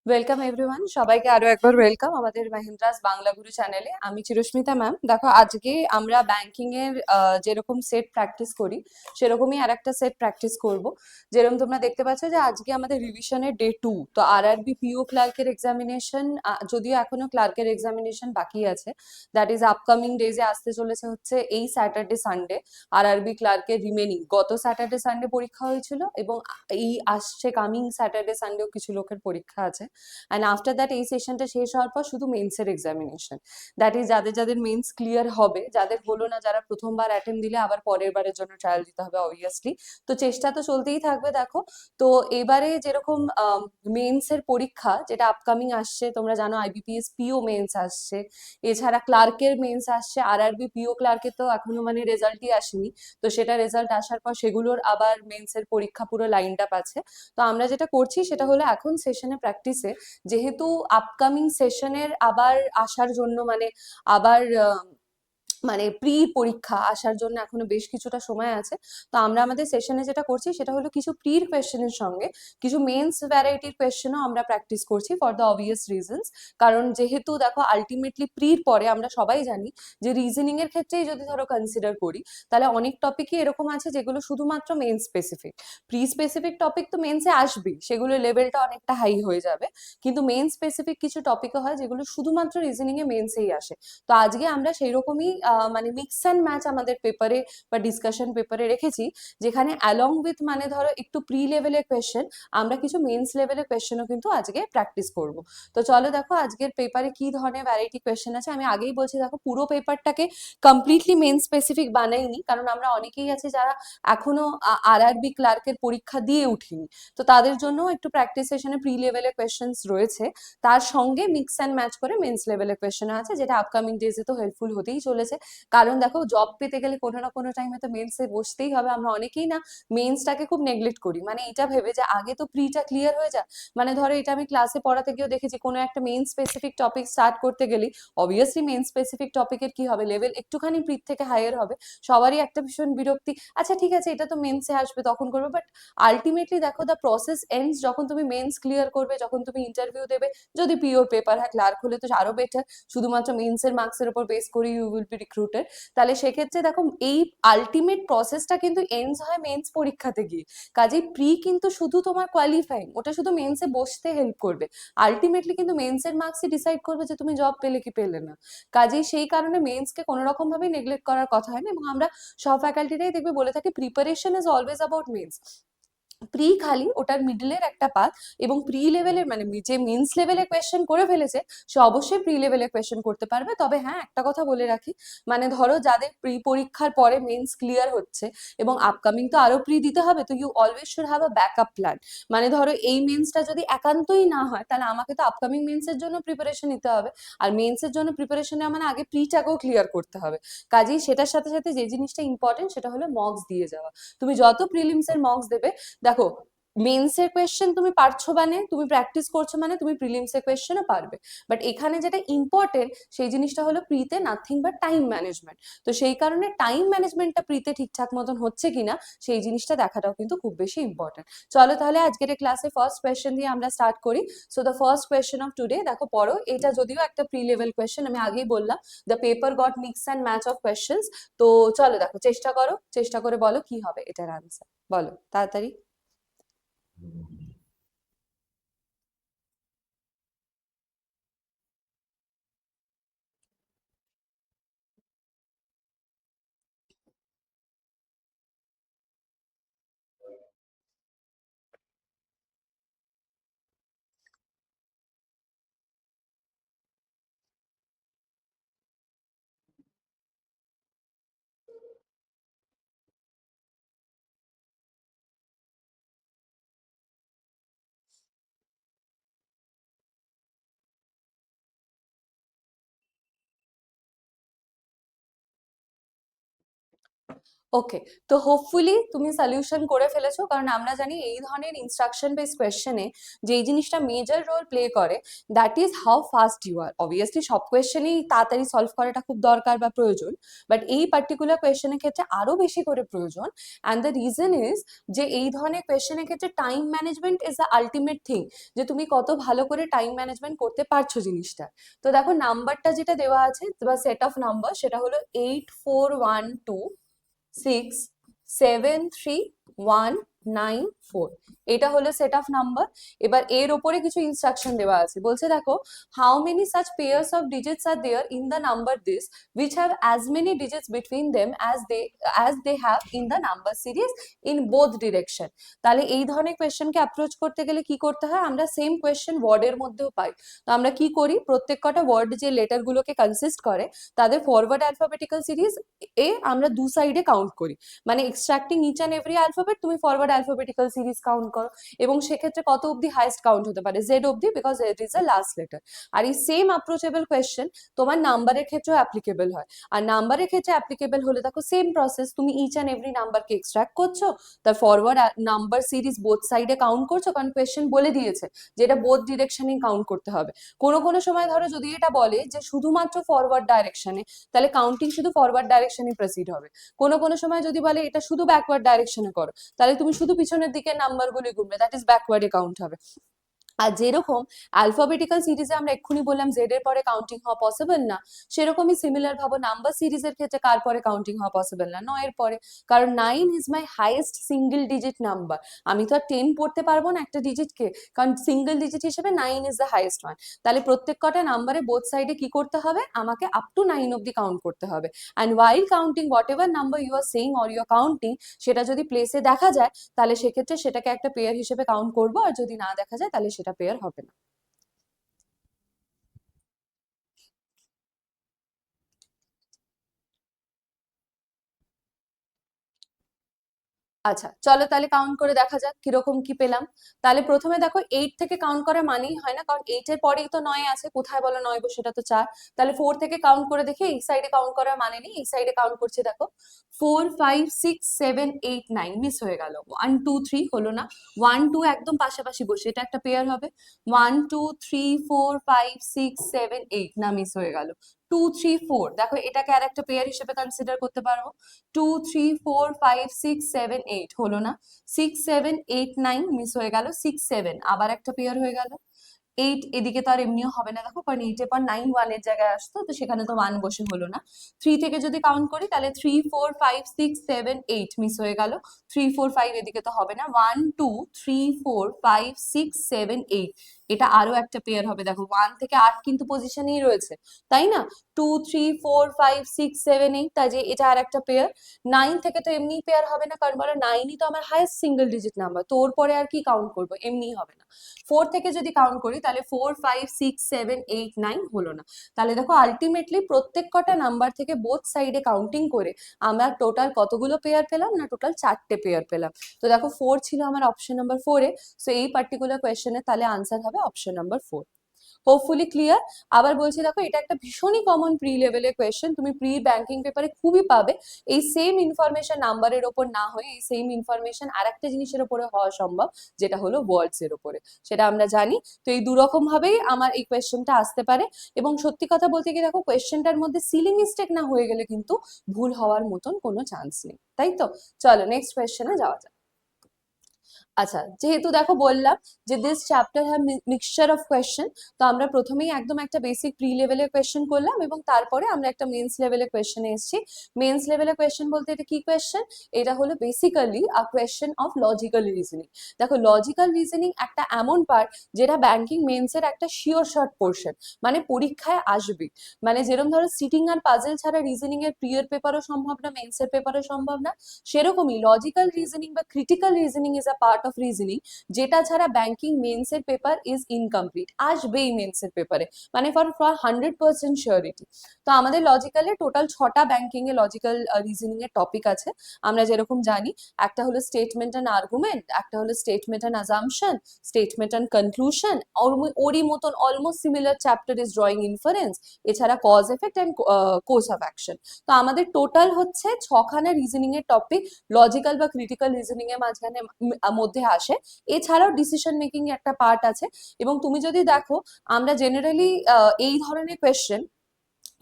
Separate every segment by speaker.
Speaker 1: Welcome everyone, সবাইকে আরো একবার ওয়েলকাম আমাদের মাহিন্দ্রাস বাংলা গুরু চ্যানেলে। আমি চিরস্মিতা ম্যাম। দেখো, আজকে আমরা ব্যাংকিং এর যেরকম সেট প্র্যাকটিস করি সেরকমই আর একটা সেট প্র্যাকটিস করব। যেরকম তোমরা দেখতে পাচ্ছ যে আজকে আমাদের রিভিশনের ডে 2। তো আরআরবি পিও ক্লার্কের এক্সামিনেশন, যদিও এখনো ক্লার্কের এক্সামিনেশন বাকি আছে, দ্যাট ইজ আপকামিং ডেজে আসতে চলেছে হচ্ছে এই স্যাটারডে সানডে। আরআরবি ক্লার্কের রিমেনিং গত স্যাটারডে সানডে পরীক্ষা হয়েছিল এবং এই আসছে কামিং স্যাটারডে সানডেও কিছু লোকের পরীক্ষা আছে। অ্যান্ড আফটার দ্যাট এই সেশনটা শেষ হওয়ার পর শুধু মেন্সের এক্সামিনেশন। দ্যাট ইজ যাদের যাদের মেন্স ক্লিয়ার হবে, যাদের হলো না, যারা প্রথমবার অ্যাটেম্প দিলে আবার পরের বারের জন্য ট্রায়াল দিতে হবে অবভিয়াসলি। তো চেষ্টা তো চলতেই থাকবে। দেখো, তো এবারে যেরকম মেন্সের পরীক্ষা যেটা আপকামিং আসছে, তোমরা জানো আইবিপিএস পিও মেন্স আসছে, এছাড়া ক্লার্কের মেন্স আসছে। আরআরবি পিও ক্লার্কের তো এখনো মানে রেজাল্টই আসেনি। তো সেটা রেজাল্ট আসার পর সেগুলোর আবার মেন্সের পরীক্ষা পুরো লাইনড আপ আছে। তো আমরা যেটা করছি সেটা হলো এখন সেশনে প্র্যাকটিসে, যেহেতু আপকামিং সেশনের আবার আসার জন্য মানে আবার মানে প্রি পরীক্ষা আসার জন্য এখনো বেশ কিছুটা সময় আছে। তো আমরা আমাদের সেশনে যেটা করছি সেটা হলো কিছু প্রির কোয়েশ্চেনের সঙ্গে কিছু মেন্স ভ্যারাইটির কোয়েশ্চেনও আমরা প্র্যাকটিস করছি ফর দ্য অবভিয়াস রিজনস। কারণ যেহেতু দেখো আলটিমেটলি প্রির পরে আমরা সবাই জানি যে রিজনিং এর ক্ষেত্রেই যদি ধরো কনসিডার করি, তাহলে অনেক টপিকই এরকম আছে যেগুলো শুধুমাত্র main specific. Pre specific topic তো মেন্সে আসবেই, সেগুলো লেভেলটা অনেকটা হাই হয়ে যাবে। কিন্তু মেন স্পেসিফিক কিছু টপিকও হয় যেগুলো শুধুমাত্র রিজনিং এ মেন্সেই আসে। তো আজকে আমরা সেই রকমই মানে মিক্স অ্যান্ড ম্যাচ আমাদের পেপারে বা ডিসকাশন পেপারে রেখেছি, যেখানে অ্যালং উইথ মানে ধরো একটু প্রি লেভেলের কোয়েশ্চেন আমরা কিছু মেন্স লেভেলের কোয়েশ্চেনও কিন্তু আজকে প্র্যাকটিস করব। তো চলো দেখো আজকের পেপারে কি ধরনের ভ্যারাইটি কোয়েশ্চেন আছে। আমি আগেই বলছি, দেখো পুরো পেপারটাকে কমপ্লিটলি মেন স্পেসিফিক বানাইনি, কারণ আমরা অনেকেই আছে যারা এখনো আরআরবি ক্লার্কের পরীক্ষা দিয়ে উঠিনি। তো তাদের জন্য একটু প্র্যাকটিস সেশনে প্রি লেভেলের কোয়েশ্চেন্স রয়েছে, তার সঙ্গে মিক্স অ্যান্ড ম্যাচ করে মেন্স লেভেলের কোয়েশ্চেন আছে, যেটা আপকামিং ডেজে তো হেল্পফুল হতেই চলেছে। কারণ দেখো, জব পেতে গেলে কোনো না কোনো টাইমে তো মেন্সে বসতেই হবে। আমরা অনেকেই না মেন্সটাকে খুব নেগলেক্ট করি, মানে এটা ভেবে যে আগে তো প্রিটা ক্লিয়ার হয়ে যায়। মানে ধরো, এটা আমি ক্লাসে পড়াতে গিয়েও দেখেছি, কোনো একটা মেন স্পেসিফিক টপিক স্টার্ট করতে গেলেই অবভিয়াসলি মেন স্পেসিফিক টপিকের কি হবে, লেভেল একটুখানি প্রি থেকে হায়ার হবে। সবারই একটা ভীষণ বিরক্তি, আচ্ছা ঠিক আছে এটা তো মেন্সে আসবে তখন করবে, বাট আলটিমেটলি দেখো দ্য প্রসেস এন্ডস যখন তুমি মেন্স ক্লিয়ার করবে, যখন তুমি ইন্টারভিউ দেবে। যদি পিওর পেপার হয়, ক্লার্ক হলে তো আরো বেটার, শুধুমাত্র মেন্সের মার্কসের উপর বেস করে ইউ উইল বি রিক্রুটেড। তাহলে সেক্ষেত্রে দেখো এই আলটিমেট প্রসেসটা কিন্তু এন্ডস হয় মেন্স পরীক্ষাতে গিয়ে। কাজেই প্রি কিন্তু শুধু তোমার কোয়ালিফাইং, ওটা শুধু মেন্সে বসতে হেল্প করবে। আলটিমেটলি কিন্তু মেন্সের মার্কসই ডিসাইড করবে যে তুমি জব পেলে কি পেলে না। কাজেই সেই কারণে মেন্সকে কোনো রকম ভাবে নেগলেক্ট করার কথা হয় না, এবং আমরা সব ফ্যাকাল্টিরাই দেখবে বলে থাকি preparation is always about mains. Pre খালি ওটার মিডলের একটা পার্ট, এবং প্রি লেভেলের মানে যে মেন্স লেভেলে কোয়েশ্চেন করে ফেলেছে সে অবশ্যই প্রি লেভেলে কোয়েশ্চেন করতে পারবে। তবে হ্যাঁ, একটা কথা বলে রাখি, মানে ধরো যাদের প্রি পরীক্ষার পরে মেন্স ক্লিয়ার হচ্ছে এবং আপকামিং তো আরো প্রি দিতে হবে, তো you always should have a backup plan. মানে ধরো এই মেন্সটা যদি একান্তই না হয়, তাহলে আমাকে তো আপকামিং মেন্সের জন্য প্রিপারেশন নিতে হবে। আর মেন্সের জন্য প্রিপারেশন নেওয়া মানে আগে প্রিটাকেও ক্লিয়ার করতে হবে। কাজেই সেটার সাথে সাথে যে জিনিসটা ইম্পর্টেন্ট সেটা হলো মক্স দিয়ে যাওয়া। তুমি যত প্রিলিমস এর মক্স দেবে, দেখো মেন্সের কোয়েশ্চেন তুমি পারছো মানে, তুমি প্র্যাকটিস করছো মানে তুমি প্রিলিমস এর কোয়েশ্চেনও পারবে। বাট এখানে যেটা ইম্পর্টেন্ট সেই জিনিসটা হলো প্রিতে নাথিং বাট টাইম ম্যানেজমেন্ট। তো সেই কারণে টাইম ম্যানেজমেন্টটা প্রিতে ঠিকঠাক মতন হচ্ছে কিনা সেই জিনিসটা দেখাটাও কিন্তু খুব বেশি ইম্পর্টেন্ট। চলো তাহলে আজকের ক্লাসে ফার্স্ট কোয়েশ্চেন দিয়ে আমরা স্টার্ট করি। So the first question of today, দেখো পড়ো। এটা যদিও একটা প্রি লেভেল কোয়েশ্চেন, আমি আগেই বললাম the paper goat mix and match of questions. তো চলো দেখো, চেষ্টা করো, চেষ্টা করে বলো কি হবে এটার আনসার। বলো তাড়াতাড়ি। ওকে, তো হোপফুলি তুমি সলিউশন করে ফেলেছো, কারণ আমরা জানি এই ধরনের ইনস্ট্রাকশন বেস কোয়েশ্চেনে যেই জিনিসটা মেজর রোল প্লে করে, that is how fast you are. Obviously সব কোয়েশ্চেনই তাড়াতাড়ি সলভ করাটা খুব দরকার বা প্রয়োজন, বাট এই পার্টিকুলার কোয়েশ্চেনের ক্ষেত্রে আরো বেশি করে প্রয়োজন। অ্যান্ড দ্য রিজন ইজ যে এই ধরনের কোয়েশ্চেনের ক্ষেত্রে time management is the ultimate thing, যে তুমি কত ভালো করে টাইম ম্যানেজমেন্ট করতে পারছো জিনিসটা। তো দেখো নাম্বারটা যেটা দেওয়া আছে বা সেট অফ নাম্বার, সেটা হলো 8412673194। এটা হলো সেট অফ নাম্বার। এবার এর ওপরে কিছু ইনস্ট্রাকশন দেওয়া আছে, বলছে দেখো how many such pairs of digits are there in the number this which have as many digits between them as they have in the number series in both direction। তাহলে এই ধরনের কোয়েশ্চেনকে অ্যাপ্রোচ করতে গেলে কি করতে হয়, আমরা সেম কোয়েশ্চেন ওয়ার্ডের মধ্যেও পাই। তো আমরা কি করি, প্রত্যেক কটা ওয়ার্ড যে লেটার গুলোকে কনসিস্ট করে তাদের ফরওয়ার্ড অ্যালফাবেটিক্যাল সিরিজ আমরা দু সাইডে কাউন্ট করি। মানে extracting each and every alphabet তুমি ফরওয়ার্ড অ্যালফাবেটিক্যাল সিরিজ কাউন্ট করো, এবং সেক্ষেত্রে কত অব্দি হাইস্ট কাউন্ট হতে পারে, জেড অব্দি, because Z is the last letter. আর এই সেম অ্যাপ্রোচেবল কোয়েশ্চেন তোমার নাম্বারের ক্ষেত্রেও অ্যাপ্লিকেবল হয়। আর নাম্বারের ক্ষেত্রে অ্যাপ্লিকেবল হলে দেখো সেম প্রসেস, তুমি ইচ অ্যান্ড এভরি নাম্বারকে এক্সট্রাক্ট করছো, তার ফরওয়ার্ড নাম্বার সিরিজ বোথ সাইডে কাউন্ট করছো, কারণ কোয়েশ্চেন বলে দিয়েছে যে এটা বোথ ডিরেকশনেই কাউন্ট করতে হবে। কোনো কোনো সময় ধরো যদি এটা বলে যে শুধুমাত্র ফরওয়ার্ড ডাইরেকশনে, তাহলে কাউন্টিং শুধু ফরওয়ার্ড ডাইরেকশনে প্রসিড হবে। কোনো কোনো সময় যদি বলে এটা শুধু ব্যাকওয়ার্ড ডাইরেকশনে করো, তাহলে তুমি শুধু পিছনের দিকে নাম্বারগুলি গুনবে, দ্যাট ইজ ব্যাকওয়ার্ডে কাউন্ট হবে। আর যেরকম অ্যালফাবেটিক্যাল সিরিজে আমরা এক্ষুনি বললাম জেড এর পরে কাউন্টিং হওয়া পসিবল না, সেরকমই সিমিলার ভাবো নাম্বার সিরিজের ক্ষেত্রে কার পরে কাউন্টিং হওয়া পসিবল না, 9 এর পরে। কারণ 9 is my highest single digit number. আমি তো আর 10 পড়তে পারবো না একটা ডিজিটকে, কারণ সিঙ্গেল ডিজিট হিসেবে 9 ইজ দ্য হাইয়েস্ট ওয়ান। তাহলে প্রত্যেক কটা নাম্বারে বোথ সাইডে কি করতে হবে, আমাকে আপ টু 9 অব্দি কাউন্ট করতে হবে। And while counting whatever number you are saying or you are counting, সেটা যদি প্লেসে দেখা যায় তাহলে সেক্ষেত্রে সেটাকে একটা পেয়ার হিসেবে কাউন্ট করবো, আর যদি না দেখা যায় তাহলে সেটা পেয়ার হবে না। আচ্ছা চলো তাহলে কাউন্ট করে দেখা যাক কিরকম কি পেলাম। তাহলে প্রথমে দেখো 8 থেকে কাউন্ট করা মানেই হয় না, কারণ 8 এর পরেই তো 9 আছে, কোথায় বলো 9 বসে, সেটা তো 4। তাহলে 4 থেকে কাউন্ট করে দেখি, এই সাইডে কাউন্ট করার মানে নেই, এই সাইডে কাউন্ট করছি দেখো 4 5 6 7 8 9, মিস হয়ে গেল 1 2 3 হলো না। 1 2 একদম পাশাপাশি বসে, এটা একটা পেয়ার হবে। 1 2 3 4 5 6 7 8, না মিস হয়ে গেল। 2 3 4 দেখো এটাকে আর একটা পেয়ার হিসেবে কনসিডার করতে পারবো। 2 3 4 5 6 7 8 হলো না। 6 7 8 9 মিস হয়ে গেল। 6 7 আবার একটা পেয়ার হয়ে গেল। 8 এদিকে তো আর এমনিও হবে না দেখো, কারণ 8 এর পর 9 1 এর জায়গায় আসতো, তো সেখানে তো 1 বসে হলো না। 3 থেকে যদি কাউন্ট করি তাহলে 3 4 5 6 7 8 মিস হয়ে গেল। 3 4 5 এদিকে তো হবে না। 1 2 3 4 5 6 7 8, এটা আরো একটা পেয়ার হবে। দেখো 1 থেকে 8 কিন্তু পজিশনেই রয়েছে, তাই না? 2 3 4 5 6 7 8, তাই যে এটা আর একটা পেয়ার। 9 থেকে তো এমনি পেয়ার হবে না, কারণ বলো 9ই তো আমার হাইয়েস্ট সিঙ্গেল ডিজিট নাম্বার, তো ওর পরে আর কি কাউন্ট করবো, এমনিই হবে না। 4 থেকে যদি কাউন্ট করি তাহলে 4 5 6 7 8 9 হলো না। তাহলে দেখো আলটিমেটলি প্রত্যেক কটা নাম্বার থেকে বোথ সাইডে কাউন্টিং করে আমরা টোটাল কতগুলো পেয়ার পেলাম না, টোটাল 4টে পেয়ার পেলাম। তো দেখো 4 ছিল আমার অপশন নাম্বার 4-এ, সো এই পার্টিকুলার কোয়েশ্চেনের তাহলে আনসার হবে অপশন নাম্বার 4। Hopefully clear. আবার বলছি দেখো এটা একটা ভীষণই কমন প্রি লেভেলের কোয়েশ্চেন, তুমি প্রি ব্যাংকিং পেপারে খুবই পাবে। এই সেম ইনফরমেশন নাম্বারের ওপর না হয়ে এই সেম ইনফরমেশন আরেকটা জিনিসের উপরে হওয়া সম্ভব, যেটা হলো ওয়ার্ডস এর উপরে, সেটা আমরা জানি। তো এই দুরকম ভাবেই আমার এই কোয়েশ্চেনটা আসতে পারে। এবং সত্যি কথা বলতে কি দেখো কোয়েশ্চেনটার মধ্যে সিলি মিস্টেক না হয়ে গেলে কিন্তু ভুল হওয়ার মতন কোনো চান্স নেই, তাই তো? চলো নেক্সট কোয়েশ্চেনে যাওয়া যাক। আচ্ছা যেহেতু দেখো বললাম যে this chapter have mixture of question, তো আমরা প্রথমেই একদম একটা বেসিক প্রি লেভেলের কোয়েশ্চেন করলাম, এবং তারপরে আমরা একটা মেন্স লেভেলের কোয়েশ্চেনে এসেছি। মেন্স লেভেলের কোয়েশ্চেন বলতে এটা কি কোয়েশ্চেন, এটা হলো basically a question of logical reasoning. দেখো লজিক্যাল রিজনিং একটা এমন পার্ট যেটা ব্যাংকিং মেন্সের একটা শিওর শর্ট পোর্শন, মানে পরীক্ষায় আসবে। মানে যেরকম ধরো সিটিং আর পাজেল ছাড়া রিজনিং এর প্রিয়ের পেপারও সম্ভব না, মেন্সের পেপারও সম্ভব না, সেরকমই লজিক্যাল রিজনিং বা critical reasoning is a part of reasoning, যেটা ছাড়া ব্যাংকিং মেন্সের পেপার ইজ ইনকমপ্লিট, আসবেই মেন্সের পেপারে, মানে ফর 100% শিওরিটি। তো আমাদের লজিক্যালে টোটাল 6টা ব্যাংকিং এ লজিক্যাল রিজনিং এর টপিক আছে, আমরা যেরকম জানি। একটা হলো স্টেটমেন্ট অ্যান্ড আর্গুমেন্ট, একটা হলো statement and assumption, statement and conclusion, ওরই মতন almost similar chapter is drawing inference, এছাড়া cause effect and course of action. তো আমাদের টোটাল হচ্ছে 6খানা রিজনিং এর টপিক লজিক্যাল বা ক্রিটিক্যাল রিজনিং এর মাঝখানে মধ্যে আসে। এছাড়াও ডিসিশন মেকিং একটা পার্ট আছে। এবং তুমি যদি দেখো, আমরা জেনারেলি এই ধরনের কোয়েশ্চেন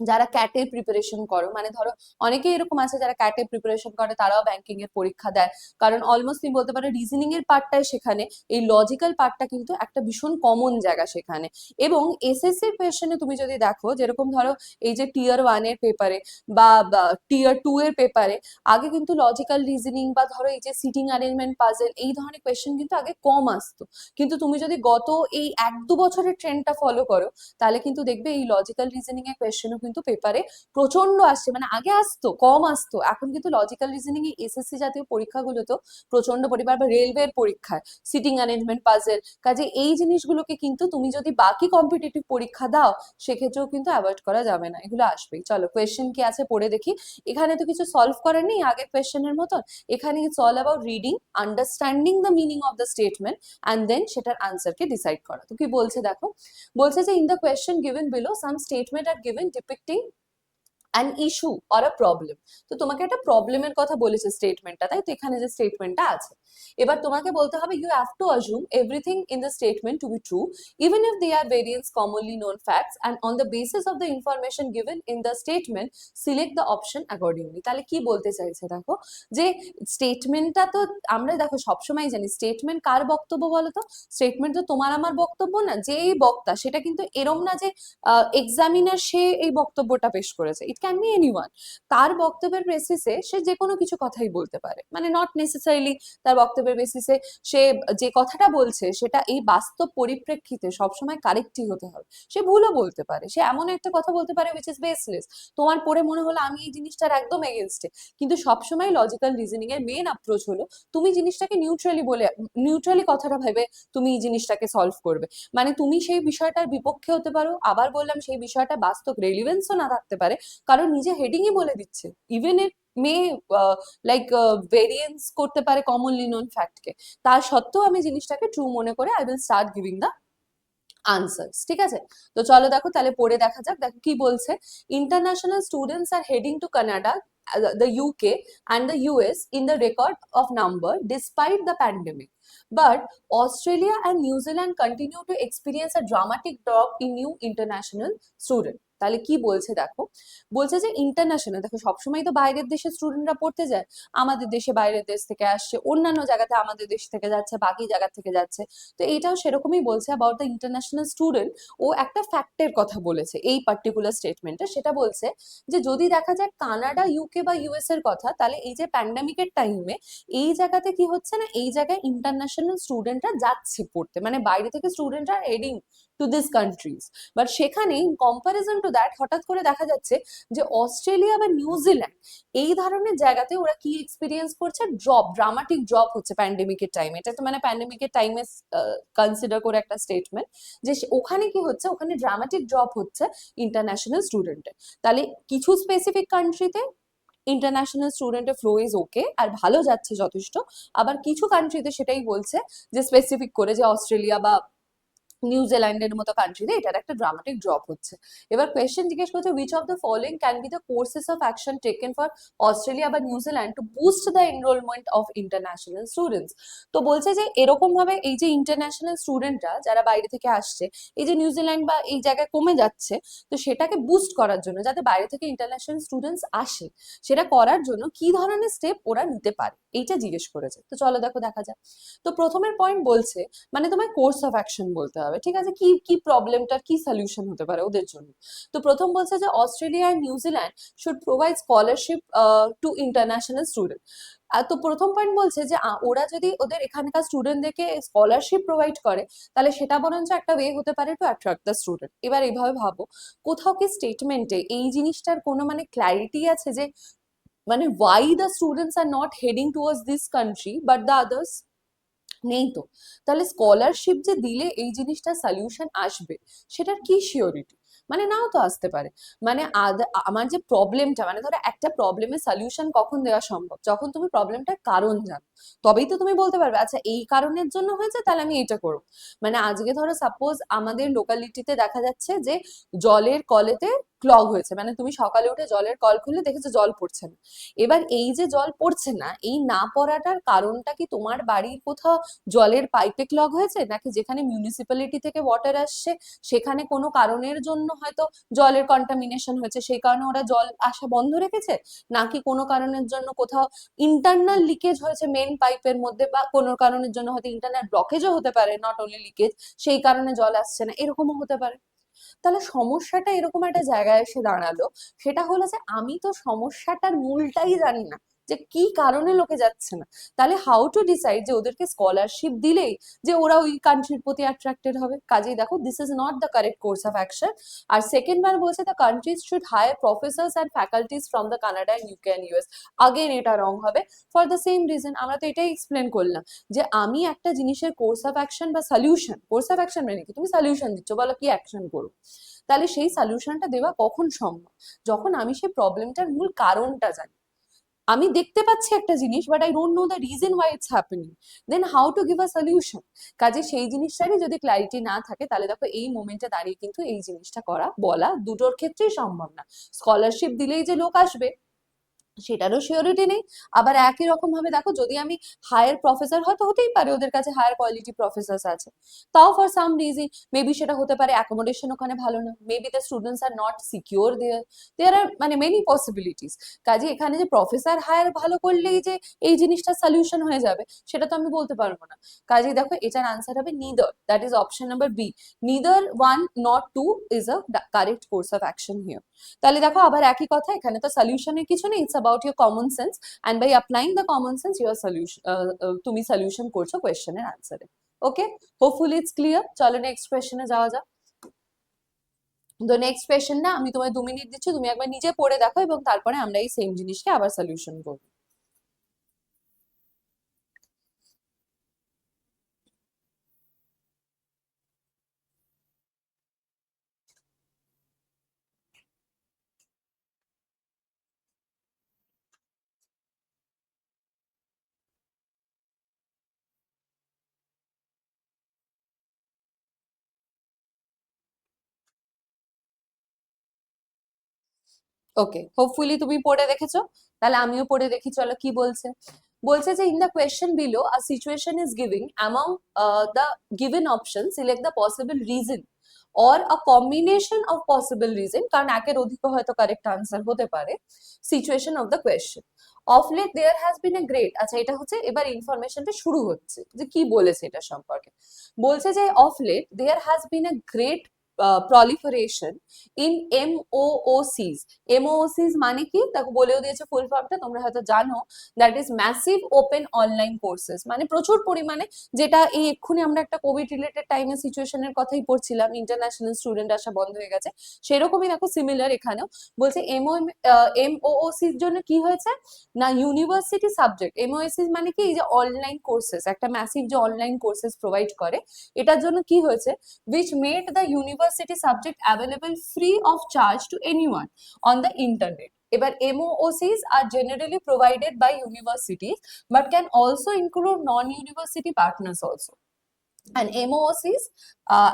Speaker 1: যারা ক্যাটের প্রিপারেশন করো, মানে ধরো অনেকেই এরকম আছে যারা ক্যাটের প্রিপারেশন করে, তারাও ব্যাংকিং এর পরীক্ষা দেয়, কারণ অলমোস্ট তুমি বলতে পারো রিজনিং এর পার্টটাই সেখানে, এই লজিক্যাল পার্টটা কিন্তু একটা ভীষণ কমন জায়গা সেখানে। এবং এসএসসির কোয়েশ্চেনে তুমি যদি দেখো, যেরকম ধরো এই যে টিয়ার 1 এর পেপারে বা টিয়ার 2 এর পেপারে আগে কিন্তু লজিক্যাল রিজনিং বা ধরো এই যে সিটিং অ্যারেঞ্জমেন্ট পাজল, এই ধরনের কোয়েশ্চেন কিন্তু আগে কম আসতো। কিন্তু তুমি যদি গত এই 1-2 বছরের ট্রেন্ডটা ফলো করো, তাহলে কিন্তু দেখবে এই লজিক্যাল রিজনিং এর কোয়েশ্চেনও কিন্তু পেপারে প্রচন্ড আসছে। মানে আগে আসতো, কম আসতো, এখন কিন্তু লজিক্যাল রিজনিং এ এসএসসি জাতীয় পরীক্ষাগুলো তো প্রচন্ড পরিমাণ, বা রেলওয়ের পরীক্ষায় সিটিং অ্যারেঞ্জমেন্ট পাজল, কাজে এই জিনিসগুলোকে কিন্তু তুমি যদি বাকি কম্পিটিটিভ পরীক্ষা দাও, সেক্ষেত্রেও কিন্তু অ্যাভয়েড করা যাবে না, এগুলো আসবেই। চলো কোয়েশ্চেন কি আছে পড়ে দেখি। এখানে তো কিছু সলভ করার নেই আগের কোয়েশ্চেনের মতন, এখানে it's all about reading, understanding the meaning of the statement and then সেটার আনসারকে ডিসাইড করা। তো কি বলছে দেখো, বলছে যে in the question given below some statement are given depicting an issue or a problem. তো তোমাকে একটা প্রবলেমের কথা বলেছে স্টেটমেন্টটা, তাই তো এখানে যে স্টেটমেন্টটা আছে, এবার তোমাকে বলতে হবে you have to assume everything in the statement to be true even if they are variance commonly known facts and on the basis of the information given in the statement select the option accordingly. তাহলে কি বলতে চাইছে দেখো, যে স্টেটমেন্টটা তো আমরা দেখো সবসময় জানি স্টেটমেন্ট কার বক্তব্য বলো তো, স্টেটমেন্ট তো তোমার আমার বক্তব্য না, যে এই বক্তা সেটা কিন্তু এরম না যে এক্সামিনার সে এই বক্তব্যটা পেশ করেছে, ইট ক্যান বি এনিওয়ান। তার বক্তব্যের বেসিসে সে যে কোনো কিছু কথাই বলতে পারে, মানে নট নেসেসারিলি তার বক্তব্যের বেসিসে সে যে কথাটা বলছে সেটা এই বাস্তব পরিপ্রেক্ষিতে সবসময় কারেক্টই হতে হবে। সে ভুলও বলতে পারে, সে এমন একটা কথা বলতে পারে উইচ ইজ বেসলেস, তোমার পড়ে মনে হলো আমি এই জিনিসটার একদম এগেনস্টে। কিন্তু সবসময় লজিক্যাল রিজনিং এর মেন অ্যাপ্রোচ হলো তুমি জিনিসটাকে নিউট্রালি বলে, নিউট্রালি কথাটা ভেবে তুমি এই জিনিসটাকে সলভ করবে। মানে তুমি সেই বিষয়টার বিপক্ষে হতে পারো, আবার বললাম সেই বিষয়টা বাস্তব রেলিভেন্সও না থাকতে পারে, কারণ নিজে হেডিংই বলে দিচ্ছে ইভেন ইট মে লাইক ভেরিয়েন্স করতে পারে কমনলি নোন ফ্যাক্টকে, তার সত্ত্বেও আমি জিনিসটাকে ট্রু মনে করে I will start giving the answers. ঠিক আছে, তো চলো দেখো তাহলে পড়ে দেখা যাক। দেখো কি বলছে, international students are heading to Canada, the UK and the US in the record of number despite the pandemic. But Australia and New Zealand continue to experience a dramatic drop in new international students. তাহলে কি বলছে দেখো, বলছে যে international, দেখো সবসময় তো বাইরের দেশের স্টুডেন্টরা পড়তে যায়, আমাদের দেশে বাইরের দেশ থেকে আসছে, অন্যান্য জায়গাতে আমাদের দেশ থেকে যাচ্ছে, বাকি জায়গা থেকে যাচ্ছে। তো এইটাও সেরকমই বলছে অ্যাবাউট দ্য ইন্টারন্যাশনাল স্টুডেন্ট। ও একটা ফ্যাক্টের কথা বলেছে এই পার্টিকুলার স্টেটমেন্টে, সেটা বলছে যে যদি দেখা যায় কানাডা, ইউকে বা ইউএস এর কথা, তাহলে এই যে প্যান্ডামিকের টাইমে এই জায়গাতে কি হচ্ছে না, এই জায়গায় ইন্টারন্যাশনাল স্টুডেন্টরা যাচ্ছে পড়তে, মানে বাইরে থেকে স্টুডেন্টরা heading to this countries. But সেখানে ইন কম্পারিজন টু দ্যাট হঠাৎ করে দেখা যাচ্ছে যে অস্ট্রেলিয়া বা নিউজিল্যান্ড এই ধরনের জায়গাতে ওরা কি এক্সপিরিয়েন্স করছে, ড্রপ, ড্রামাটিক ড্রপ হচ্ছে প্যান্ডেমিকের টাইমে। এটা তো মানে প্যান্ডেমিকের টাইমে কনসিডার করে একটা স্টেটমেন্ট, যে ওখানে কি হচ্ছে, ওখানে ড্রামাটিক ড্রপ হচ্ছে ইন্টারন্যাশনাল স্টুডেন্টের। তাহলে কিছু স্পেসিফিক কান্ট্রিতে ইন্টারন্যাশনাল স্টুডেন্টের ফ্লো ইজ ওকে আর ভালো যাচ্ছে যথেষ্ট, আবার কিছু কান্ট্রিতে সেটাই বলছে যে স্পেসিফিক করে যে অস্ট্রেলিয়া বা নিউজিল্যান্ডের মতো কান্ট্রিতে এটার একটা ড্রামাটিক ড্রপ হচ্ছে। এবার কোয়েশ্চেন জিজ্ঞেস করছে which of the following can be the courses of action taken for Australia বা New Zealand to boost the enrolment of international students. তো বলছে যে এরকম ভাবে এই যে ইন্টারন্যাশনাল স্টুডেন্টরা যারা বাইরে থেকে আসছে, এই যে নিউজিল্যান্ড বা এই জায়গায় কমে যাচ্ছে, তো সেটাকে বুস্ট করার জন্য, যাতে বাইরে থেকে ইন্টারন্যাশনাল স্টুডেন্টস আসে, সেটা করার জন্য কি ধরনের স্টেপ ওরা নিতে পারে, এইটা জিজ্ঞেস করেছে। তো চলো দেখো দেখা যাক। তো প্রথমের পয়েন্ট বলছে মানে তোমার কোর্স অফ অ্যাকশন বলতে হবে, ঠিক আছে, কি কি প্রবলেমটার কি সলিউশন হতে পারে ওদের জন্য। তো প্রথম বলছে যে অস্ট্রেলিয়া আর New Zealand should provide scholarship to international student. তো প্রথম পয়েন্ট বলছে যে ওরা যদি ওদের এখানকার স্টুডেন্টদেরকে স্কলারশিপ প্রোভাইড করে, তাহলে সেটা বরঞ্চ একটা ওয়ে হতে পারে টু অ্যাট্রাক্ট দ্য স্টুডেন্ট। এবার এইভাবে ভাবো, কোথাও কি স্টেটমেন্টে এই জিনিসটার কোনো মানে ক্ল্যারিটি আছে যে মানে why the students are not heading towards this country but the others? নেই তো। তাহলে স্কলারশিপ যে দিলে এই জিনিসটা সলিউশন আসবে, সেটার কি শিওরিটি? মানে নাও তো আসতে পারে। মানে আমার যে প্রবলেমটা, মানে ধরো একটা প্রবলেমের সলিউশন কখন দেওয়া সম্ভব, যখন তুমি প্রবলেমটার কারণ জানো, তবেই তো তুমি বলতে পারবে আচ্ছা এই কারণের জন্য হয়েছে তাহলে আমি এটা করবো। মানে আজকে ধরো সাপোজ আমাদের লোকালিটিতে দেখা যাচ্ছে যে জলের কলেতে ক্লগ হয়েছে, মানে তুমি সকালে উঠে জলের কল খুললে দেখেছো জল পড়ছে না। এবার এই যে জল পড়ছে না, এই না পড়াটার কারণটা কি তোমার বাড়ির কোথাও জলের পাইপে ক্লগ হয়েছে, নাকি যেখানে মিউনিসিপ্যালিটি থেকে ওয়াটার আসছে সেখানে কোনো কারণের জন্য হয়তো জলের কন্টামিনেশন হয়েছে, সেই কারণে ওরা জল আসা বন্ধ রেখেছে, নাকি কোনো কারণের জন্য কোথাও ইন্টারনাল লিকেজ হয়েছে মেন পাইপের মধ্যে, বা কোনো কারণের জন্য হয়তো ইন্টারনাল ব্লকেজও হতে পারে, নট অনলি লিকেজ, সেই কারণে জল আসছে না, এরকমও হতে পারে। তাহলে সমস্যাটা এরকম একটা জায়গায় এসে দাঁড়ালো, সেটা হলো যে আমি তো সমস্যাটার মূলটাই জানি না, যে কি কারণে লোকে যাচ্ছে না। তাহলে হাউ টু ডিসাইড যে ওদেরকে স্কলারশিপ দিলেই যে ওরা ওই কান্ট্রির প্রতি অ্যাট্রাক্টেড হবে? কাজেই দেখো, this is not the correct course of action. আর সেকেন্ড বার বলছে the countries should hire professors and faculties from the Canada and UK and US. Again এটা রং হবে ফর দ্য সেম রিজন। আমরা তো এটাই এক্সপ্লেন করলাম যে আমি একটা জিনিসের কোর্স অফ অ্যাকশন বা সলিউশন, কোর্স অফ অ্যাকশন মানে কি, তুমি সলিউশন দিচ্ছ, বলো কি অ্যাকশন করো। তাহলে সেই সলিউশনটা দেওয়া কখন সম্ভব? যখন আমি সেই প্রবলেমটার মূল কারণটা জানি। আমি দেখতে পাচ্ছি একটা জিনিস, but I don't know the reason why it's happening, then how to give a solution. কাজে সেই জিনিসটারই যদি ক্ল্যারিটি না থাকে, তাহলে দেখো এই মোমেন্টে দাঁড়িয়ে কিন্তু এই জিনিসটা করা বলা দুটোর ক্ষেত্রেই সম্ভব না। স্কলারশিপ দিলেই যে লোক আসবে সেটারও সিওরিটি নেই। আবার একই রকম ভাবে দেখো, যদি আমি হায়ার প্রফেসর, হয়তো হতেই পারে ওদের কাছে হায়ার কোয়ালিটি প্রফেসর আছে, তাও ফর সাম রিজন মেবি সেটা হতে পারে অ্যাকোমোডেশন ওখানে ভালো না, maybe the students are not secure there, there are মানে মেনি পসিবিলিটিস। কাজে এখানে যে প্রফেসর হায়ার ভালো করলেই যে এই জিনিসটা সলিউশন হয়ে যাবে, সেটা তো আমি বলতে পারবো না। কাজেই দেখো এটার আনসার হবে neither, that is option number B, neither one not two is a correct course of action here. তাহলে দেখো আবার একই কথা, এখানে তো সলিউশনের কিছু নেই, it's about your common sense, and by applying the common sense your solution, তুমি সলিউশন করছো কোয়েশ্চেনের আনসারে। Okay, hopefully it's clear. চলো নেক্সট কোয়েশ্চেনে যাওয়া যাক। তো নেক্সট কোয়েশ্চেন না, আমি তোমায় 2 মিনিট দিচ্ছি, তুমি একবার নিজে পড়ে দেখো এবং তারপরে আমরা এই সেম জিনিসকে আবার সলিউশন করবো। ওকে, হোপফুলি তুমি পড়ে দেখেছো, তাহলে আমিও পড়ে দেখি, চলো কি বলছে। বলছে যে in the question below a situation is giving among the given option select the possible reason or a combination of possible reason, কারণ একের অধিকও হয়তো কারেক্ট আনসার হতে পারে, situation of the question. Of late there has been a great, আচ্ছা এটা হচ্ছে এবার ইনফরমেশনটা শুরু হচ্ছে যে কি বলেছে এটা সম্পর্কে। বলছে যে of late there has been a great proliferation in MOOCs। MOOCs মানে কি তাকে বলেও দিয়েছে ফুল ফর্মটা, তোমরা হয়তো জানো, that is massive open online courses, মানে প্রচুর পরিমাণে, যেটা এই এক্ষুনি আমরা একটা কোভিড রিলেটেড টাইমের সিচুয়েশনের কথাই পড়ছিলাম, ইন্টারন্যাশনাল স্টুডেন্ট আসা বন্ধ হয়ে গেছে, সেরকমই দেখো সিমিলার এখানেও। বলছে MOOCs জন্য কি হয়েছে না, ইউনিভার্সিটি সাবজেক্ট, MOOCs মানে কি, এই যে অনলাইন কোর্সেস, একটা ম্যাসিভ যে অনলাইন কোর্সেস প্রোভাইড করে, এটার জন্য কি হয়েছে, which made the university subject available free of charge to anyone on the internet। এবার MOOCs are generally provided by universities but can also include non-university partners also। and MOOCs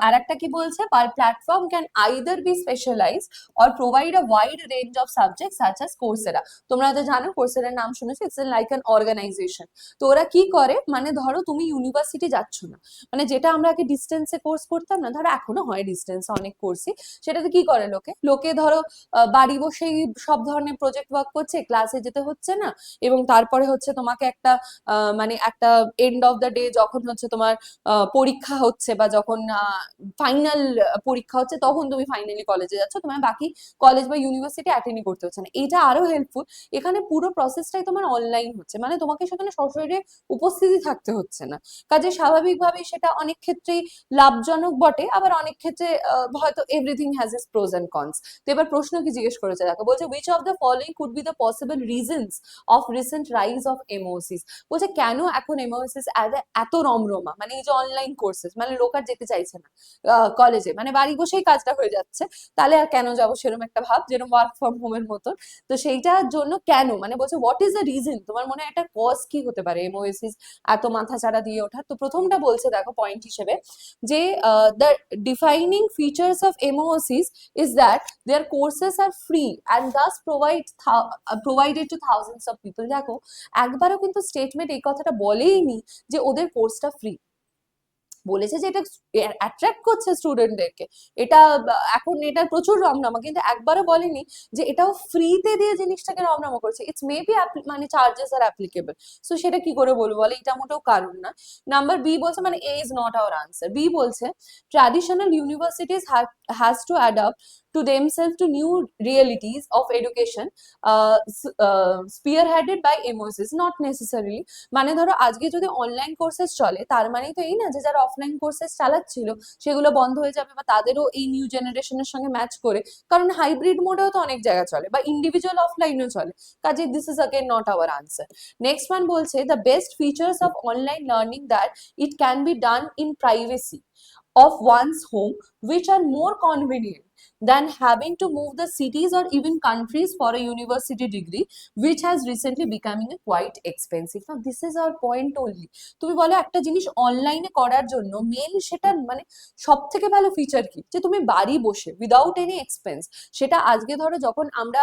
Speaker 1: আর একটা কি বলছে, per platform can either be specialized or provide a wide range of subjects such as Coursera। তোমরা তো জানো Coursera নাম শুনেছো, it's like an organisation. তো ওরা কি করে, মানে ধরো তুমি ইউনিভার্সিটি যাচ্ছ না, মানে যেটা আমরা আগে ডিস্টেন্সে কোর্স করতাম না, ধরো এখনো হয় ডিস্টেন্সে অনেক কোর্সই, সেটাতে কি করে লোকে লোকে ধরো বাড়ি বসেই সব ধরনের প্রজেক্ট ওয়ার্ক করছে, ক্লাসে যেতে হচ্ছে না, এবং তারপরে হচ্ছে তোমাকে একটা মানে একটা এন্ড অফ দ্য ডে যখন হচ্ছে তোমার পরীক্ষা হচ্ছে বা যখন ফাইনাল পরীক্ষা হচ্ছে তখন তুমি ফাইনালি কলেজে যাচ্ছ, তোমার বাকি কলেজ বা ইউনিভার্সিটি অ্যাটেন্ডই করতে হচ্ছে না। এটা আরো হেল্পফুল, এখানে পুরো প্রসেসটাই তোমার অনলাইন হচ্ছে, মানে তোমাকে সেখানে সশরীরে উপস্থিতি থাকতে হচ্ছে না। কাজে স্বাভাবিকভাবেই সেটা অনেক ক্ষেত্রেই লাভজনক বটে, আবার অনেক ক্ষেত্রে হয়তো everything has its pros and cons. তো এবার প্রশ্ন কি জিজ্ঞেস করেছে দেখো, বলছে which of the following could be the possible reasons of recent rise of MOCs। বলছে কেন এখন MOCs এত রমরমা, মানে এই যে অনলাইন কোর্সেস, মানে লোক আর যেতে চাইছে না কলেজে, মানে বাড়ি বসেই কাজটা হয়ে যাচ্ছে, তাহলে আর কেন যাবো, সেরকম একটা ভাব, যেরকম ওয়ার্ক ফ্রম হোমের মতন। তো সেইটার জন্য কেন, মানে বলছে হোয়াট ইজ দ্য রিজন, তোমার মনে হয় একটা কজ কি হতে পারে MOCs এত মাথা চাড়া দিয়ে ওঠার। তো প্রথমটা বলছে দেখো পয়েন্ট হিসেবে যে the defining features of MOCs is that their courses are free and thus provided to thousands of people। দেখো একবারও কিন্তু স্টেটমেন্ট এই কথাটা বলেইনি যে ওদের কোর্সটা ফ্রি, বলেছে যে এটা অ্যাট্রাক্ট করছে স্টুডেন্টদেরকে, এটা এখন এটার প্রচুর রমনামা, কিন্তু একবারও বলেনি যে এটাও ফ্রিতে দিয়ে জিনিসটাকে রমনামা করছে। ইটস মেবি মানে চার্জেস আর অ্যাপ্লিকেবল। সো সেটা কি করে বলবো বলে, এটা মোটেও কারণ না। নাম্বার বি বলছে, মানে A is not our answer. B বলছে traditional universities has to adapt to themselves to new realities of education spearheaded by MOCs, not necessarily। মানে ধরো আজকে যদি অনলাইন কোর্সেস চলে, তার মানেই তো এই না যে যারা অফলাইন কোর্সেস চালাচ্ছিল সেগুলো বন্ধ হয়ে যাবে, বা তাদেরও এই নিউ জেনারেশনের সঙ্গে ম্যাচ করে, কারণ হাইব্রিড মোডেও তো অনেক জায়গা চলে, বা ইন্ডিভিজুয়াল অফলাইনেও চলে। কাজে this is again not our answer. Next one বলছে the best features of online learning that it can be done in privacy of one's home, which are more convenient than having to move the cities or even countries for a university degree, which has recently becoming a quite expensive। Now this is our point only। তুমি বলো একটা জিনিস অনলাইনে করার জন্য main সেটা মানে সব থেকে ভালো ফিচার কি, যে তুমি বাড়ি বসে উইদাউট এনি এক্সপেন্স। সেটা আজকে ধরো যখন আমরা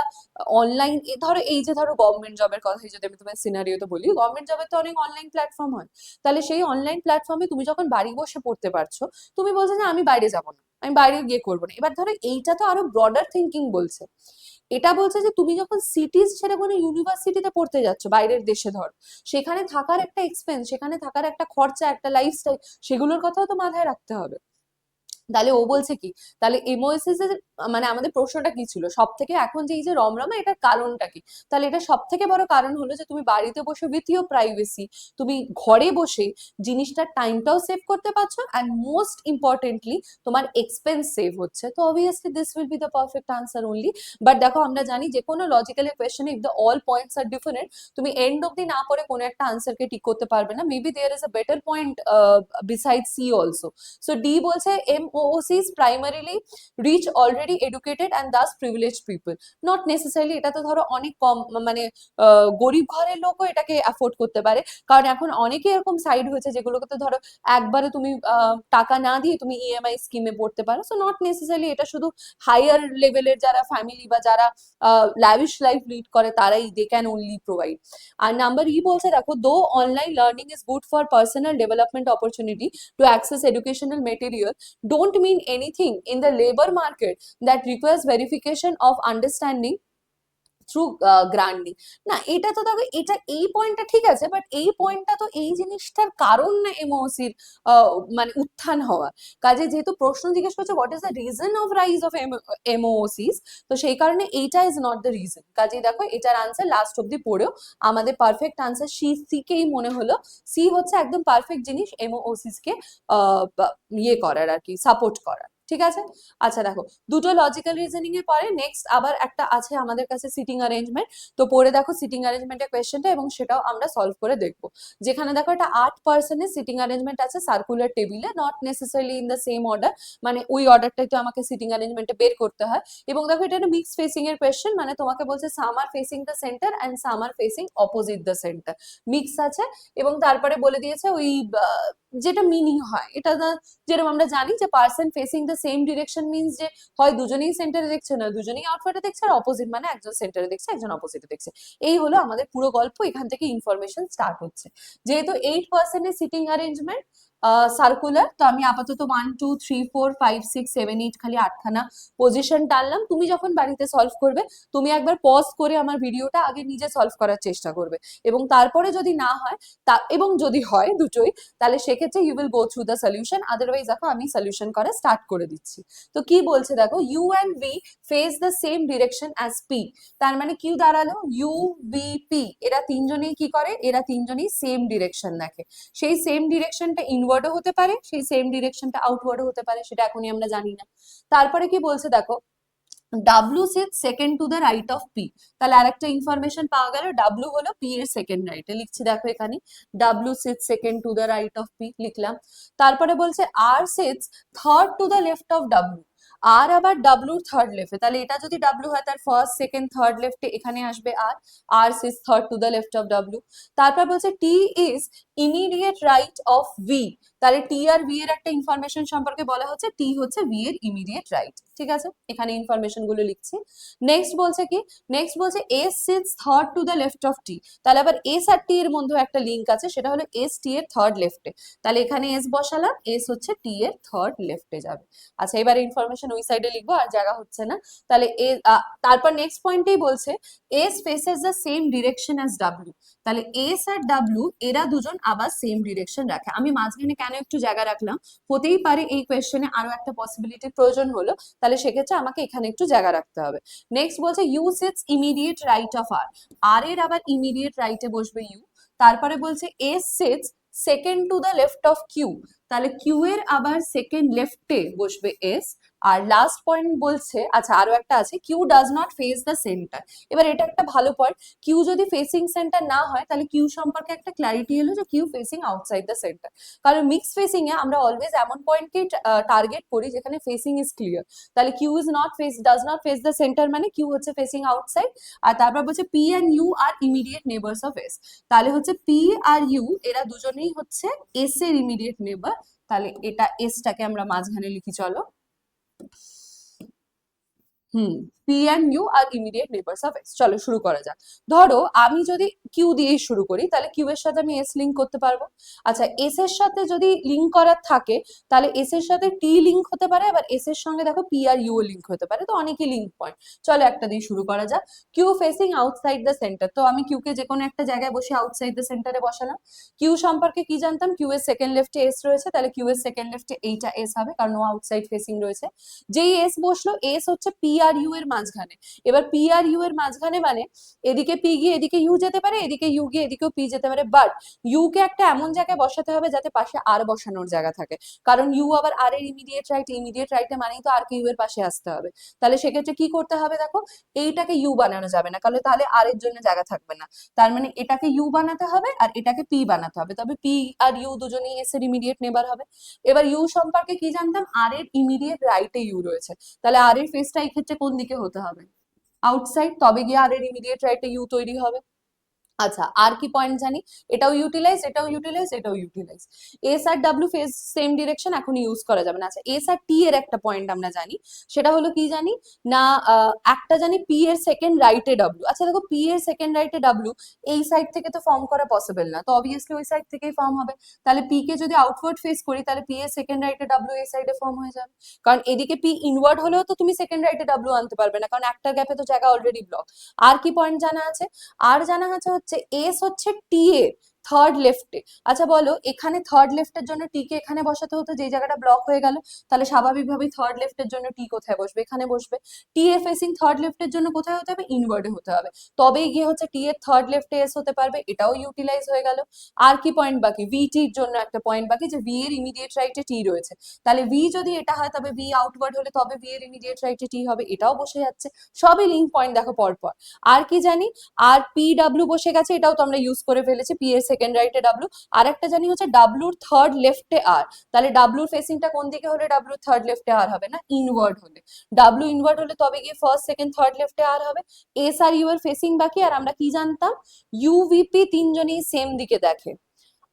Speaker 1: অনলাইন, ধরো এই যে ধরো গভর্নমেন্ট জবের কথাই যদি আমি তোমার সিনারিওতে বলি, গভর্নমেন্ট জবে তো অনেক অনলাইন প্ল্যাটফর্ম হয়, তাহলে সেই অনলাইন প্ল্যাটফর্মে তুমি যখন বাড়ি বসে পড়তে পারছো, তুমি বলছো যে আমি বাইরে যাব না, আমি বাইরে গিয়ে করবো না। এবার ধরো এইটা তো আরো ব্রডার থিঙ্কিং বলছে, এটা বলছে যে তুমি যখন সিটিজ ছেড়ে কোনো ইউনিভার্সিটিতে পড়তে যাচ্ছ বাইরের দেশে, ধর সেখানে থাকার একটা এক্সপেন্স, সেখানে থাকার একটা খরচা, একটা লাইফস্টাইল, সেগুলোর কথাও তো মাথায় রাখতে হবে। তাহলে ও বলছে কি, তাহলে এমওএসএস এর মানে আমাদের প্রশ্নটা কি ছিল সব থেকে, এখন যে এই যে রমরমা এটার কারণটা কি, তাহলে এটা সব থেকে বড় কারণ হলো যে তুমি বাড়িতে বসে উইথ ইউর প্রাইভেসি, তুমি ঘরে বসে জিনিসটার টাইমটাও সেভ করতে পারছো, অ্যান্ড মোস্ট ইম্পর্টেন্টলি তোমার এক্সপেন্স সেভ হচ্ছে। তো obviously this will be the perfect answer only. But দেখো আমরা জানি যে কোনো লজিক্যালি কোয়েশ্চেনে if the all points are different, তুমি এন্ড অব্দি না পড়ে কোনো একটা আনসারকে টিক করতে পারবে না। Maybe there is a better point beside C also. So D বলছে MOOCs primarily reach already educated and thus privileged people, not necessarily। এটা তো ধরো অনেক কম মানে গরিব ঘরের লোকও এটাকে অ্যাফোর্ড করতে পারে, কারণ এখন অনেকে এরকম সাইড হয়েছে যেগুলোকে তো ধরো একবারে তুমি টাকা না দিয়ে তুমি ইএমআই স্কিমে পড়তে পারো। সো নট নেসেসারি এটা শুধু হায়ার লেভেলের যারা ফ্যামিলি বা যারা ল্যাভিশ লাইফ লিড করে তারাই দে ক্যান অনলি প্রোভাইড। আর নাম্বার ই বলছে দেখো, though online learning is good for personal development opportunity to access educational material, don't mean anything in the labor market that requires verification of understanding through grounding. না এটা তো দেখো, এটা এই পয়েন্টটা ঠিক আছে, বাট এই পয়েন্টটা তো এই জিনিসটার কারণ না এমওসির মানে উত্থান হওয়া। কাজে যেহেতু প্রশ্ন জিজ্ঞেস করছে what is the reason of rise of MOOCs, তো সেই কারণে এইটা ইজ নট দ্য রিজন। কাজে দেখো এটার আনসার লাস্ট অব্দি পড়েও আমাদের পারফেক্ট আনসার সি কেই মনে হলো। সি হচ্ছে একদম পারফেক্ট জিনিস এমওসিস কে ইয়ে করার আর কি, সাপোর্ট করার। ঠিক আছে, আচ্ছা দেখো দুটো লজিক্যাল রিজনিং এর পরে নেক্সট আবার একটা আছে আমাদের কাছে সিটিং অ্যারেঞ্জমেন্ট। তো পড়ে দেখো সিটিং অ্যারেঞ্জমেন্টের কোয়েশ্চেনটা, এবং সেটাও আমরা সলভ করে দেখবো। যেখানে দেখো একটা 8% সিটিং অ্যারেঞ্জমেন্ট আছে সার্কুলার টেবিলে, not necessarily in the same order, মানে ওই অর্ডারটাই তো আমাকে সিটিং অ্যারেঞ্জমেন্টে বের করতে হয়। এবং দেখো এটা একটা মিক্স ফেসিং এর কোয়েশ্চেন, মানে তোমাকে বলছে some are facing the centre and some are facing opposite the centre, mix আছে। এবং তারপরে বলে দিয়েছে ওই যেটা মিনিং হয়, এটা যেরকম আমরা জানি যে person facing the same direction means যে হয় দুজনেই সেন্টারে দেখছে, না দুজনেই আউটফার্টে দেখছে, আর অপোজিট মানে একজন সেন্টারে দেখছে একজন অপোজিটে দেখছে। এই হলো আমাদের পুরো গল্প, এখান থেকে ইনফরমেশন স্টার্ট হচ্ছে। যেহেতু 8% সিটিং অ্যারেঞ্জমেন্ট, সার্কুলার। তো আমি আপাতত 1 2 3 4 5 6 7 8 খালি 8খানা পজিশন টানলাম। তুমি যখন বাড়িতে সলভ করবে তুমি একবার পজ করে আমার ভিডিওটা আগে নিজে সলভ করার চেষ্টা করবে, এবং তারপরে যদি না হয় এবং যদি হয় দুটোই, তাহলে সেক্ষেত্রে you will go through the solution. Otherwise দেখো আমি সলিউশন করা স্টার্ট করে দিচ্ছি। তো কি বলছে দেখো, U and V face the same direction as P. তার মানে কিউ দাঁড়ালো ইউ ভি পি, এরা তিনজনেই কি করে, এরা তিনজনেই সেম ডিরেকশন দেখে। সেই সেম ডিরেকশনটা ইনওয়ার্ডও হতে পারে, সেই সেম ডিরেকশনটা আউটওয়ার্ডও হতে পারে, সেটা এখনই আমরা জানি না। তারপরে কি বলছে দেখো, W sits second to the right of P. তাহলে আরেকটা ইনফরমেশন পাওয়া গেল, ডাব্লু হলো পি এর সেকেন্ড রাইটে। লিখছি দেখো এখানে, W sits second to the right of P লিখলাম। তারপরে বলছে R sits third to the left of W. আর আবার ডাব্লুর থার্ড লেফটে, তাহলে এটা যদি ডাব্লু হয় তার ফার্স্ট সেকেন্ড থার্ড লেফটে এখানে আসবে R sits third to the left of W. তারপর বলছে T is immediate right of V. তাহলে টি আর ভি এর একটা ইনফরমেশন সম্পর্কে বলা হচ্ছে, টি হচ্ছে ভি এর ইমিডিয়েট রাইট। ঠিক আছে, এখানে ইনফরমেশন গুলো লিখছি। নেক্সট বলছে কি, নেক্সট বলছে S sits third to the left of T. তাহলে আবার এস আর টি এর মধ্যে একটা লিঙ্ক আছে, সেটা হলো এস টি এর থার্ড লেফটে। তাহলে এখানে এস বসালাম, এস হচ্ছে টি এর থার্ড লেফটে যাবে। আচ্ছা, এবার ইনফরমেশন ওই সাইডে লিখবো, আর জায়গা হচ্ছে না। তাহলে তারপর নেক্সট পয়েন্টেই বলছে S faces the same direction as W. তাহলে এস আর ডাব্লু এরা দুজন আবার সেম ডিরেকশন রাখে। আমি মাঝখানে কেন একটু জায়গা রাখলাম, হতেই পারে এই কোয়েশ্চেনে আরো একটা পসিবিলিটির প্রয়োজন হলো, তাহলে সেক্ষেত্রে আমাকে এখানে একটু জায়গা রাখতে হবে। নেক্সট বলছে U sits immediate right of R. R এর আবার ইমিডিয়েট রাইটে বসবে ইউ। তারপরে বলছে S sits second to the left of Q. তাহলে কিউ এর আবার সেকেন্ড লেফটে বসবে এস। আর লাস্ট পয়েন্ট বলছে, আচ্ছা আরো একটা আছে, Q does not face the center. এবার এটা একটা ভালো পয়েন্ট, কিউ যদি ফেসিং সেন্টার না হয় তাহলে কিউ সম্পর্কে একটা ক্ল্যারিটি হলো যে Q facing outside the center. কারণ মিক্স ফেসিং এ আমরা অলওয়েজ এমন পয়েন্টকে টার্গেট করি যেখানে ফেসিং ইজ ক্লিয়ার। তাহলে Q is not face, does not face the center মানে কিউ হচ্ছে ফেসিং আউটসাইড। আর তারপর বলছে P and U are immediate neighbours of S. তাহলে হচ্ছে পি আর ইউ এরা দুজনেই হচ্ছে এস এর ইমিডিয়েট নেবার। তাহলে এটা এসটাকে আমরা মাঝখানে লিখি চলো। P and U are immediate neighbours of X. চলো শুরু করা যাক। ধরো আমি যদি কিউ দিয়েই শুরু করি, তাহলে কিউ এর সাথে আমি এস লিঙ্ক করতে পারবো। আচ্ছা, এস এর সাথে যদি লিঙ্ক করার থাকে তাহলে এস এর সাথে টি লিঙ্ক হতে পারে, আবার এস এর সঙ্গে দেখো পি আর ইউ লিঙ্ক হতে পারে, তো অনেকই লিঙ্ক পয়েন্ট। চলো একটা দিয়ে শুরু করা যাক। Q facing outside the center, তো আমি কিউ কে যে কোনো একটা জায়গায় বসে আউটসাইড দ্য সেন্টারে বসালাম। কিউ সম্পর্কে কি জানতাম, কিউ এর সেকেন্ড লেফটে এস রয়েছে, তাহলে কিউ এর সেকেন্ড লেফটে এইটা এস হবে কারণ ও আউটসাইড ফেসিং রয়েছে। যেই এস বসলো, এস হচ্ছে পি আর ইউ এর মাঝখানে। এবার পি আর ইউ এর মাঝখানে মানে এদিকে পি গিয়ে এদিকে ইউ যেতে পারে, এদিকে ইউ গিয়ে এদিকেও পি যেতে পারে, বাট ইউ কে একটা এমন জায়গায় বসাতে হবে যাতে পাশে আর বসানোর জায়গা থাকে, কারণ ইউ আবার আর এর ইমিডিয়েট রাইট, ইমিডিয়েট রাইটে মানেই তো আর কে ইউ এর পাশে আসতে হবে। তাহলে সেক্ষেত্রে কি করতে হবে দেখো, এইটাকে ইউ বানানো যাবে না, কারণ তাহলে আর এর জন্য জায়গা থাকবে না। তার মানে এটাকে ইউ বানাতে হবে আর এটাকে পি বানাতে হবে, তবে পি আর ইউ দুজনেই এস এর ইমিডিয়েট নেবার হবে। এবার ইউ সম্পর্কে কি জানতাম, আর এর ইমিডিয়েট রাইটে ইউ রয়েছে, তাহলে আর এর ফেসটা এই ক্ষেত্রে কোন দিকে হতে হবে, আউটসাইড, তবে গিয়ে আর এর ইমিডিয়েট রাইটে ইউ তৈরি হবে। আচ্ছা, আর কি পয়েন্ট জানি, এটাও ইউটিলাইজ, এটাও ইউটিলাইজ, এটাও ইউটিলাইজ। এস আর ডাব্লিউ ফেস সেম ডিরেকশন, এখন ইউজ করা যাবে না। আচ্ছা, এস আর টি এর একটা পয়েন্ট আমরা জানি, সেটা হলো কি জানি না, একটা জানি পি এর সেকেন্ড রাইটে ডাব্লিউ। আচ্ছা দেখো, পি এর সেকেন্ড রাইটে ডাব্লিউ এই সাইড থেকে তো ফর্ম করা পসিবল না, তো অবভিয়াসলি ওই সাইড থেকেই ফর্ম হবে। তাহলে পি কে যদি আউটওয়ার্ড ফেস করি তাহলে পি এর সেকেন্ড রাইটে ডাব্লিউ এই সাইডে ফর্ম হয়ে যাবে, কারণ এদিকে পি ইনওয়ার্ড হলেও তো তুমি সেকেন্ড রাইটে ডাব্লিউ আনতে পারবে না, কারণ একটা গ্যাপে তো জায়গা অলরেডি ব্লক। আর কি পয়েন্ট জানা আছে, আর জানা আছে হচ্ছে এস হচ্ছে টি এর থার্ড লেফটে। আচ্ছা বলো, এখানে থার্ড লেফটের জন্য টি কে এখানে বসাতে হতো, যে জায়গাটা ব্লক হয়ে গেল, তাহলে স্বাভাবিকভাবেই থার্ড লেফটের জন্য টি কোথায় বসবে, এখানে বসবে। টি এ ফেসিং থার্ড লেফটের জন্য কোথায় হতে হবে, ইনওয়ার্ডে হতে হবে, তবেই গিয়ে হচ্ছে টি এর থার্ড লেফটে এস হতে পারবে, এটাও ইউটিলাইজ হয়ে গেল। আর কি পয়েন্ট বাকি, ভি টির জন্য একটা পয়েন্ট বাকি, যে ভি এর ইমিডিয়েট রাইটে টি রয়েছে, তাহলে ভি যদি এটা হয় তবে ভি আউটওয়ার্ড হলে তবে ভি এর ইমিডিয়েট রাইটে টি হবে, এটাও বসে যাচ্ছে। সবই লিঙ্ক পয়েন্ট দেখো পরপর। আর কি জানি, আর পি ডাব্লিউ বসে গেছে, এটাও তো আমরা ইউজ করে ফেলেছি, পি এর সেকেন্ড রাইটে ডাব্লিউ। আর একটা জানি হচ্ছে ডাব্লিউর থার্ড লেফটে আর, তাহলে ডাব্লিউর ফেসিংটা কোন দিকে হলে ডাব্লিউর থার্ড লেফটে আর হবে না, ইনওয়ার্ড হলে। ডাব্লিউ ইনওয়ার্ড হলে তবে গিয়ে ফার্স্ট সেকেন্ড থার্ড লেফটে আর হবে। এস আর ইউ এর ফেসিং বাকি, আর আমরা কি জানতাম, ইউভিপি তিনজনই সেম দিকে দেখে।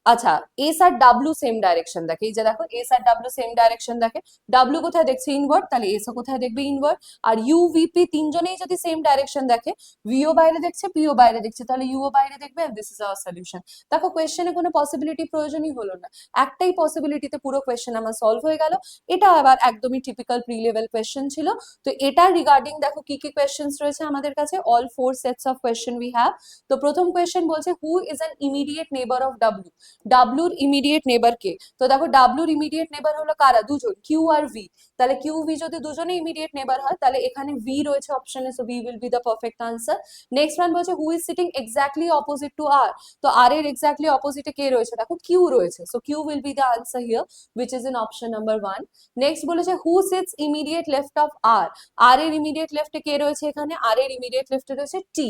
Speaker 1: আচ্ছা, এস আর ডাব্লু সেম ডাইরেকশন দেখে, এই যে দেখো এস আর ডাব্লু সেম ডাইরেকশন দেখে, ডাব্লু কোথায় দেখছে ইনওয়ার্ড, তাহলে এসও কোথায় দেখবে ইনওয়ার্ড। আর ইউ ভিপি তিনজনেই যদি সেম ডাইরেকশন দেখে, ভিও বাইরে দেখছে পিও বাইরে দেখছে, তাহলে ইউও বাইরে দেখবে, and this is our solution. দেখো কোয়েশ্চেনে কোনো পসিবিলিটি প্রয়োজনই হলো না, একটাই পসিবিলিটিতে পুরো কোয়েশ্চেন আমার সলভ হয়ে গেল। এটা আবার একদমই টিপিক্যাল প্রি লেভেল কোয়েশ্চেন ছিল। তো এটা রিগার্ডিং দেখো কি কি কোয়েশ্চেন্স রয়েছে আমাদের কাছে, all 4 sets of question we have. তো প্রথম কোয়েশ্চেন বলছে হু ইজ অ্যান ইমিডিয়েট নেবার অফ ডাব্লু, ডাব্লুর ইমিডিয়েট নেবার কে? তো দেখো ডাব্লুর ইমিডিয়েট নেবার হলো কারা, দুজন, কিউ আর ভি। তাহলে কিউ ভি যদি দুজনে ইমিডিয়েট নেবার হয়, তাহলে এখানে ভি রয়েছে অপশনে, so V will be the perfect answer. Next one বলছে who is sitting exactly opposite to R, তো আর এর এক্স্যাক্টলি অপোজিটে কে রয়েছে, দেখো কিউ রয়েছে, so Q will be the answer here, which is in option number 1. Next বলেছে who sits immediate left of R, R এর immediate লেফটে কে রয়েছে, এখানে আর এর ইমিডিয়েট লেফটে রয়েছে T,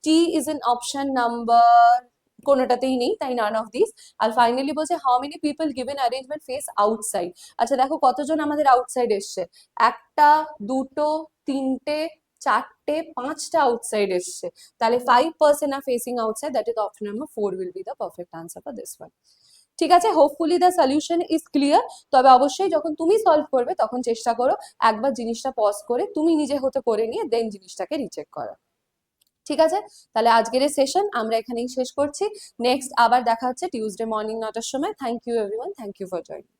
Speaker 1: T is in option number, কোনোটাতেই নেই, তাই নান অফ দিস। আর ফাইনালি বলছে how many people given arrangement face outside. আচ্ছা দেখো কতজন আমাদের আউটসাইড এসছে, একটা, দুটো, তিনটে, চারটে, পাঁচটা আউটসাইড এসছে, তাহলে 5% are facing outside, that is option number 4 will be the perfect answer for this one. ঠিক আছে, hopefully the solution is clear. তবে অবশ্যই যখন তুমি সলভ করবে তখন চেষ্টা করো একবার জিনিসটা পজ করে তুমি নিজে হতে করে নিয়ে দেন জিনিসটাকে রিচেক করা। ঠিক আছে, তাহলে আজকের এই সেশন আমরা এখানেই শেষ করছি। নেক্সট আবার দেখা হচ্ছে টিউসডে মর্নিং 9টার সময়। Thank you everyone, thank you for joining.